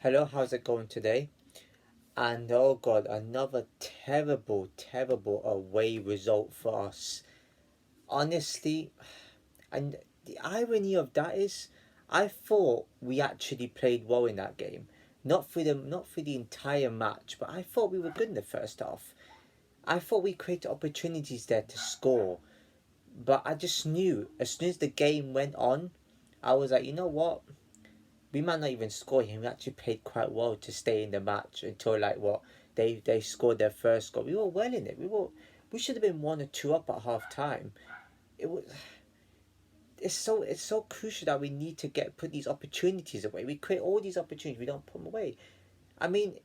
Hello, how's it going today? And oh god, another terrible away result for us. Honestly, and the irony of that is, I thought we actually played well in that game. Not for the entire match, but I thought we were good in the first half. I thought we created opportunities there to score, but I just knew as soon as the game went on, I was like, you know what? We might not even score him. We actually played quite well to stay in the match until like what they scored their first goal. We were well in it. We should have been 1 or 2 up at half time. It was it's so crucial that we need to get put these opportunities away. We create all these opportunities, we don't put them away. I mean,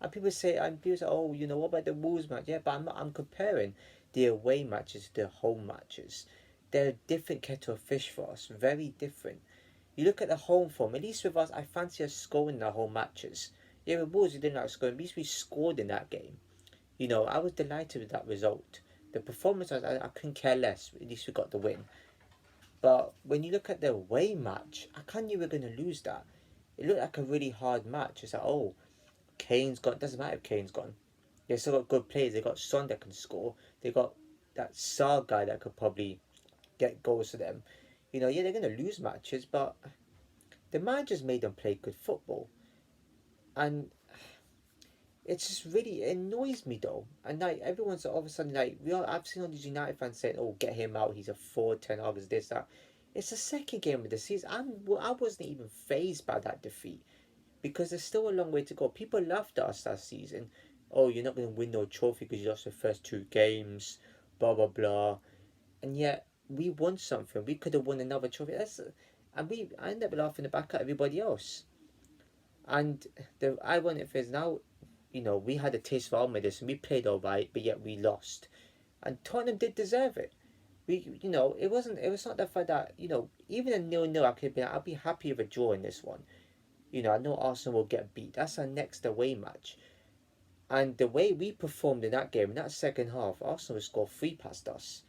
and people say, oh, what about the Wolves match? Yeah, but I'm comparing the away matches to the home matches. They're a different kettle of fish for us, very different. You look at the home form, at least with us, I fancy us scoring in the home matches. Yeah, with Wolves, we didn't like scoring, at least we scored in that game. I was delighted with that result. The performance, I couldn't care less, at least we got the win. But when you look at the away match, I kind of knew we were going to lose that. It looked like a really hard match. It's like, oh, Kane's gone. Doesn't matter if Kane's gone. They still got good players. They got Son that can score. They got that Sar guy that could probably get goals for them. Yeah, they're going to lose matches, but the managers made them play good football. And it's just really it annoys me though. And like everyone's all of a sudden like I've seen all these United fans saying, "Oh, get him out. He's a fraud. 10 August, this that." It's the second game of the season. I wasn't even phased by that defeat because there's still a long way to go. People laughed at us last season. Oh, you're not going to win no trophy because you lost the first 2 games. Blah blah blah. And yet we won something. We could have won another trophy. And I ended up laughing back at everybody else. And the ironic thing is now, we had a taste of our medicine. We played all right, but yet we lost. And Tottenham did deserve it. It wasn't. It was not the fact that even a 0-0, I could be. I'll be happy with a draw in this one. I know Arsenal will get beat. That's our next away match. And the way we performed in that game, in that second half, Arsenal will score 3 past us.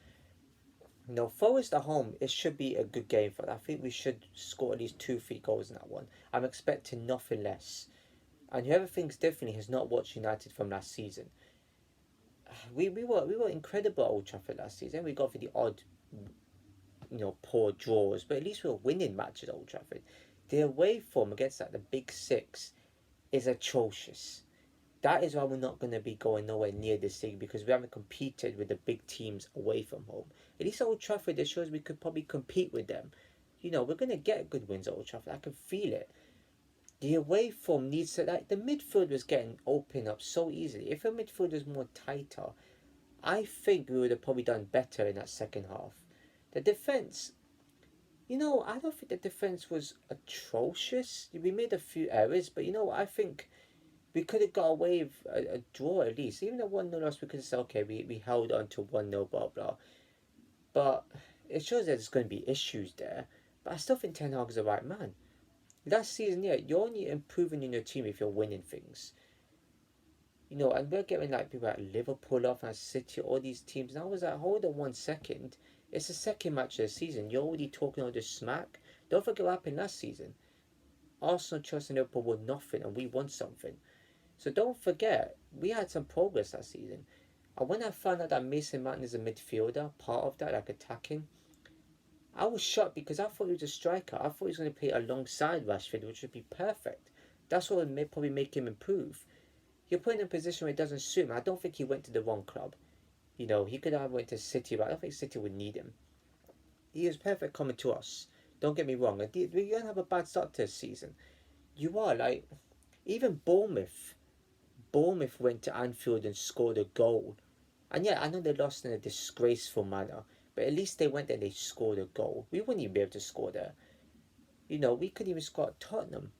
Forest at home, it should be a good game for us. I think we should score at least 2, 3 goals in that one. I'm expecting nothing less. And whoever thinks differently has not watched United from last season. We were incredible at Old Trafford last season. We got for the odd, poor draws, but at least we were winning matches at Old Trafford. The away form against the big six is atrocious. That is why we're not going to be going nowhere near this league because we haven't competed with the big teams away from home. At least at Old Trafford, it shows we could probably compete with them. We're going to get good wins at Old Trafford. I can feel it. The away form needs to the midfield was getting open up so easily. If the midfield was more tighter, I think we would have probably done better in that second half. The defense, I don't think the defense was atrocious. We made a few errors, but I think we could have got away with a draw at least. Even a 1-0 loss, we could have said, okay, we held on to 1-0, blah, blah. But it shows that there's going to be issues there. But I still think Ten Hag is the right man. Last season, yeah, you're only improving in your team if you're winning things. And we're getting like people like Liverpool off and City, all these teams. And I was like, hold on 1 second. It's the second match of the season. You're already talking all this smack. Don't forget what happened last season. Arsenal, Chelsea, and Liverpool were nothing, and we won something. So don't forget, we had some progress that season. And when I found out that Mason Mount is a midfielder, part of that, like attacking, I was shocked because I thought he was a striker. I thought he was going to play alongside Rashford, which would be perfect. That's what would probably make him improve. You're put in a position where it doesn't suit him. I don't think he went to the wrong club. He could have went to City, but I don't think City would need him. He was perfect coming to us. Don't get me wrong. We don't have a bad start to this season. You are like, even Bournemouth. Bournemouth went to Anfield and scored a goal. And yeah, I know they lost in a disgraceful manner, but at least they went there and they scored a goal. We wouldn't even be able to score there. We couldn't even score at Tottenham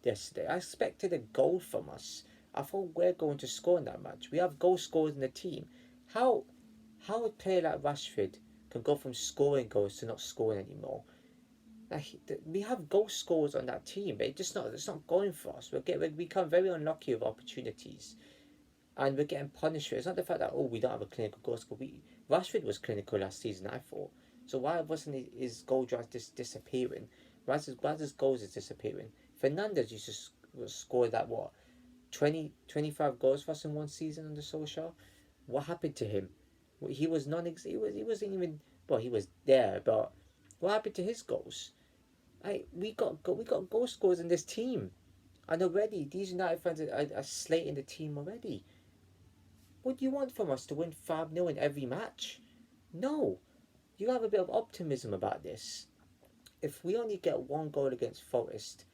yesterday. I expected a goal from us. I thought we're going to score in that match. We have goal scorers in the team. How a player like Rashford can go from scoring goals to not scoring anymore? Like, we have goal scorers on that team, but it's not going for us. We become very unlucky with opportunities, and we're getting punished for it. It's not the fact that we don't have a clinical goal scorer. Rashford was clinical last season, I thought. So why wasn't his goal drive disappearing? Why his goals is disappearing? Fernandez used to scored that what 20, 25 goals for us in one season under Solskjaer. What happened to him? He was non. He wasn't even. Well, he was there, but what happened to his goals? We got goal scorers in this team, and already these United fans are slating the team already. What do you want from us to win 5-0 in every match? No, you have a bit of optimism about this. If we only get one goal against Forest,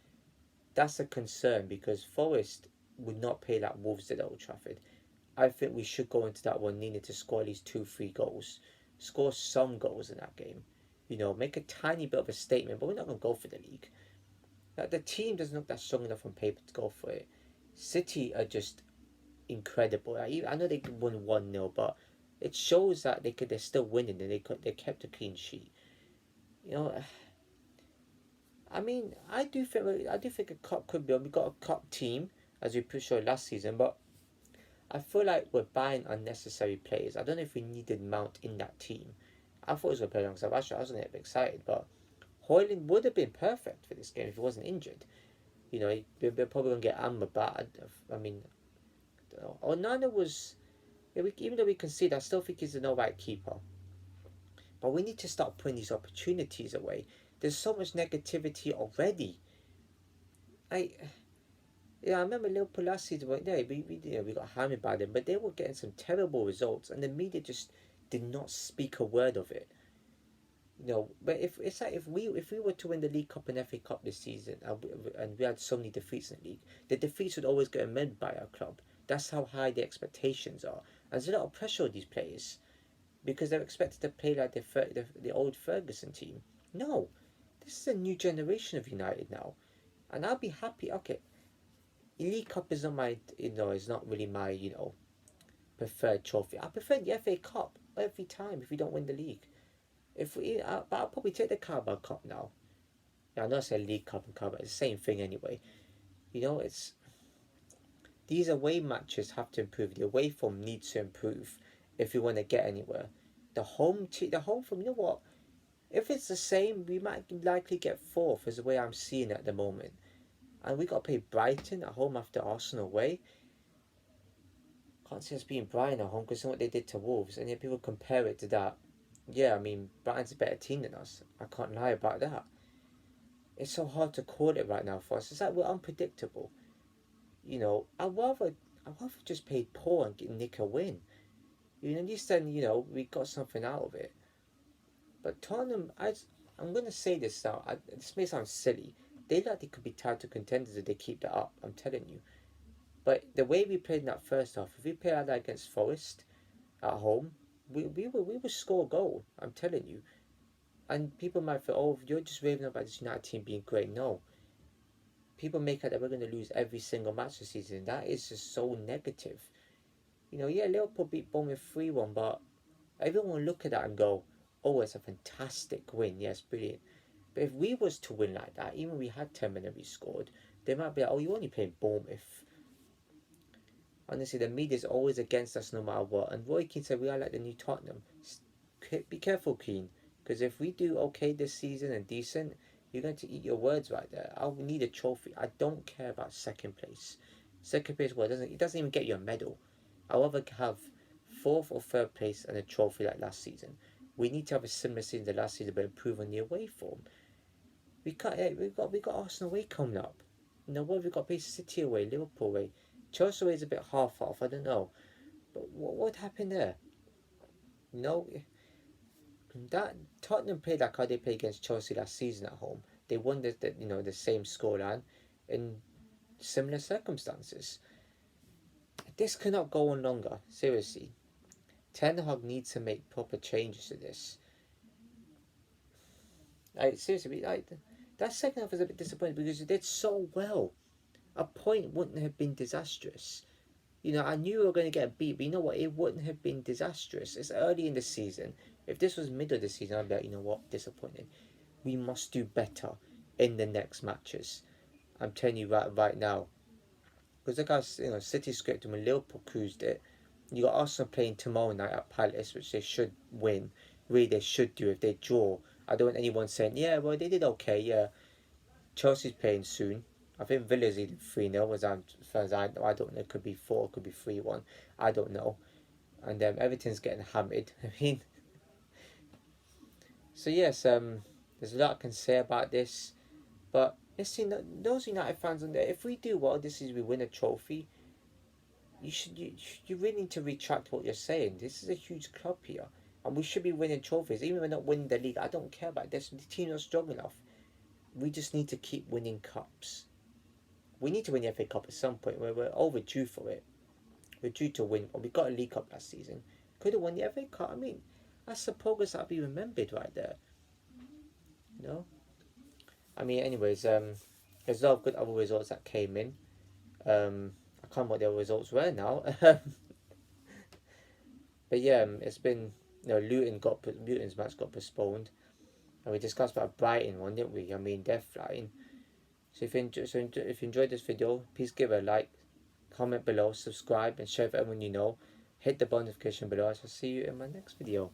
that's a concern because Forest would not play like Wolves did at Old Trafford. I think we should go into that one needing to score at least 2, 3 goals, score some goals in that game. Make a tiny bit of a statement, but we're not going to go for the league. Like, the team doesn't look that strong enough on paper to go for it. City are just incredible. I know they won 1-0, but it shows that they're still winning and they kept a clean sheet. You know, I do think a cup could be. We got a cup team as we showed last season, but I feel like we're buying unnecessary players. I don't know if we needed Mount in that team. I thought he was going to play alongside Rashford. I wasn't a bit excited, but Hoyland would have been perfect for this game if he wasn't injured. We're probably going to get Amber back. I mean, Onana was. Yeah, even though we concede, I still think he's an alright keeper. But we need to start putting these opportunities away. There's so much negativity already. I remember Liverpool last season. We got hammered by them, but they were getting some terrible results, and the media just did not speak a word of it. But if we were to win the League Cup and FA Cup this season, and we had so many defeats in the league, the defeats would always get amended by our club. That's how high the expectations are, and there's a lot of pressure on these players because they're expected to play like the old Ferguson team. No, this is a new generation of United now, and I'll be happy. Okay, League Cup is not my, is not really my, preferred trophy. I prefer the FA Cup every time if we don't win the league. But I'll probably take the Carabao Cup now. Yeah, I know I said League Cup and Carabao, it's the same thing anyway. It's these away matches have to improve. The away form needs to improve if we want to get anywhere. The home form, you know what? If it's the same, we might likely get fourth, is the way I'm seeing it at the moment. And we got to play Brighton at home after Arsenal away. Can't see us being Brighton at home because of what they did to Wolves, and yet people compare it to that. Yeah, I mean, Brighton's a better team than us. I can't lie about that. It's so hard to call it right now for us. It's like we're unpredictable. I'd rather just play poor and nick a win. At least then, we got something out of it. But Tottenham, I'm going to say this now. This may sound silly. They could be tied to contenders if they keep that up. I'm telling you. But the way we played in that first half, if we play like that against Forest at home, we will score a goal. I'm telling you. And people might feel, oh, you're just raving about this United team being great. No. People make it that we're going to lose every single match this season. That is just so negative. Liverpool beat Bournemouth 3-1, but everyone will look at that and go, oh, it's a fantastic win. Yes, brilliant. But if we was to win like that, even if we had 10 minutes we scored, they might be like, oh, you only played Bournemouth. Honestly, the media's always against us no matter what. And Roy Keane said we are like the new Tottenham. Be careful, Keane. Because if we do okay this season and decent, you're going to eat your words right there. I'll need a trophy. I don't care about second place. Second place, it doesn't even get you a medal. I'll rather have fourth or third place and a trophy like last season. We need to have a similar season to last season, but improve on the away form. We got Arsenal away coming up. What have we got? City away, Liverpool away. Chelsea away is a bit half off. I don't know, but what happened there? That Tottenham played like how they played against Chelsea last season at home. They won the same scoreline in similar circumstances. This cannot go on longer. Seriously, Ten Hag needs to make proper changes to this. Seriously, that second half was a bit disappointing because you did so well. A point wouldn't have been disastrous. I knew we were going to get beat, but you know what? It wouldn't have been disastrous. It's early in the season. If this was middle of the season, I'd be like, you know what? Disappointed. We must do better in the next matches. I'm telling you right now. Because look how City scripted when Liverpool cruised it. You got Arsenal playing tomorrow night at Palace, which they should win. Really, they should do if they draw. I don't want anyone saying, yeah, well, they did okay, yeah. Chelsea's playing soon. I think Villa's either 3-0, as far as I know. I don't know. It could be 4, it could be 3-1. I don't know. And Everton's getting hammered. I mean, so yes, there's a lot I can say about this, but let's see. Those United fans on there, if we do well this is we win a trophy, you really need to retract what you're saying. This is a huge club here, and we should be winning trophies. Even if we're not winning the league, I don't care about this. The team's not strong enough. We just need to keep winning cups. We need to win the FA Cup at some point. We're overdue for it. We're due to win. Well, we got a League Cup last season. Could have won the FA Cup. I mean, that's the progress that'll be remembered right there. You know. I mean, anyways, there's a lot of good other results that came in. I can't remember what their results were now. But yeah, it's been, Luton's match got postponed, and we discussed about Brighton one, didn't we? I mean, they're flying. So if you enjoyed this video, please give it a like, comment below, subscribe, and share with everyone you know. Hit the notification below. I shall see you in my next video.